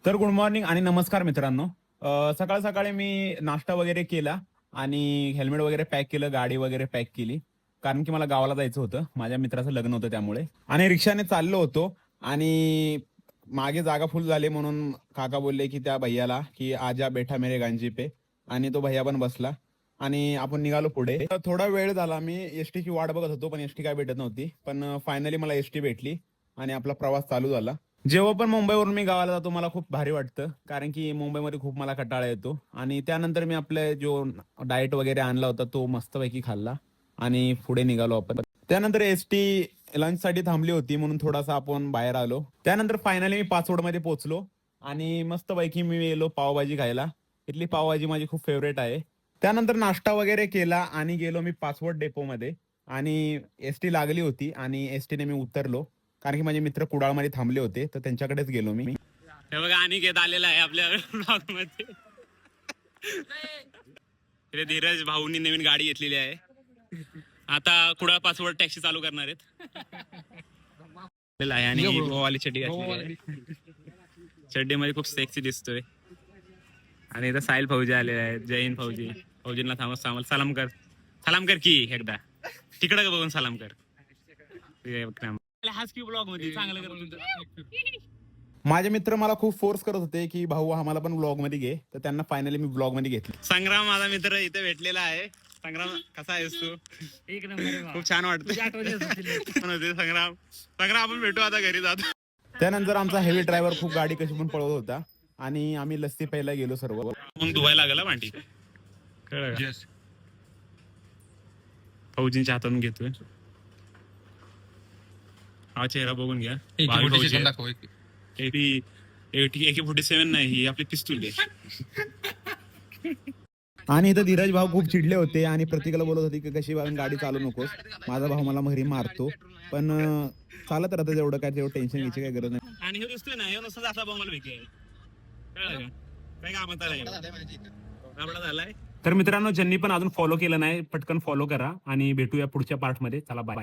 तर good morning आणि नमस्कार मित्रांनो. सकाळ सकाळी मी नाश्ता वगैरे केला आणि हेल्मेट वगैरे पॅक केलं, गाडी वगैरे पॅक केली. कारण की मला गावाला जायचं होतं. माझ्या मित्राचं लग्न होतं त्यामुळे. आणि रिक्षाने चाललो होतो आणि मागे जागा फुल झाली म्हणून काका बोलले की त्या भैयाला की आजा बैठा मेरे गांजी पे. आणि तो भैया पण बसला आणि आपण निघालो पुढे. थोडा वेळ झाला. मी एसटीची वाट बघत होतो पण एसटी काय भेटत नव्हती. पण फायनली मला एसटी भेटली आणि आपला प्रवास चालू झाला. जेव्हा पण मुंबईवरून मी गावाला जातो मला खूप भारी वाटतं. कारण की मुंबईमध्ये खूप मला कंटाळा येतो आणि त्यानंतर मी आपले जो डाएट वगैरे आणला होता तो मस्तपैकी खाल्ला आणि पुढे निघालो आपण. त्यानंतर एसटी लंचसाठी थांबली होती म्हणून थोडासा आपण बाहेर आलो. त्यानंतर फायनली मी पाचवडमध्ये पोहोचलो आणि मस्तपैकी मी गेलो पावभाजी खायला. इथली पावभाजी माझी खूप फेवरेट आहे. त्यानंतर नाश्ता वगैरे केला आणि गेलो मी पाचवड डेपोमध्ये आणि एसटी लागली होती आणि एसटीने मी उतरलो. कारण की माझे मित्र कुडाळमध्ये थांबले होते तर त्यांच्याकडेच गेलो मी. हे बघा अनिकेत आलेला आहे आपल्या ब्लॉग मध्ये. इथे धीरज भाऊनी नवीन गाडी घेतलेली आहे. आता कुडाळ पाचवड टॅक्सी चालू करणार आहेत आणि गोवाली चड्डी घातलेली आहे. चड्डीमध्ये खूप सेक्सी दिसतोय. आणि इथं साहिल फौजी आलेले आहेत. जय हिंद फौजी. फौजींना थांबत सलाम कर. सलाम कर की एकदा तिकडं बघून सलाम कर. हाच की ब्लॉग मध्ये चांगलं कर. माझे मित्र मला खूप फोर्स करत होते की भाऊ आम्हाला पण ब्लॉग मध्ये घे. तर त्यांना फायनली मी ब्लॉग मध्ये घेतले. संग्राम माझा मित्र इथे भेटलेला आहे. संग्राम कसा आहेस तू? एक नंबर. खूप छान वाटतं. संग्राम संग्राम आपण भेटू आता घरी जातो. त्यानंतर आमचा हेवी ड्रायव्हर खूप गाडी कशी पण पळवत होता आणि आम्ही लस्सी प्यायला गेलो सर्व. मग धुवायला लागला भांडी. कळलं का? फौजींच्या हातातून घेतोय. हा चेहरा बघून घ्या. AK-47 नाही ही आपली पिस्तूल आहे. आणि इथं धीरज भाऊ खूप चिडले होते आणि प्रत्येकाला बोलत होते की कशी गाडी चालू नकोस, माझा भाऊ मला घरी मारतो. पण चालत राहतं जेवढं काय तेवढं टेन्शन घ्यायची काही गरज नाही. आणि हे दिसतोय ना हे नुसतं असा बंगल वेगळी आहे. कळलं का? काय कामात आलाय आपला झालाय. तर मित्रांनो ज्यांनी पण अजून फॉलो केलं नाही पटकन फॉलो करा आणि भेटूया पुढच्या पार्ट मध्ये. चला बाय.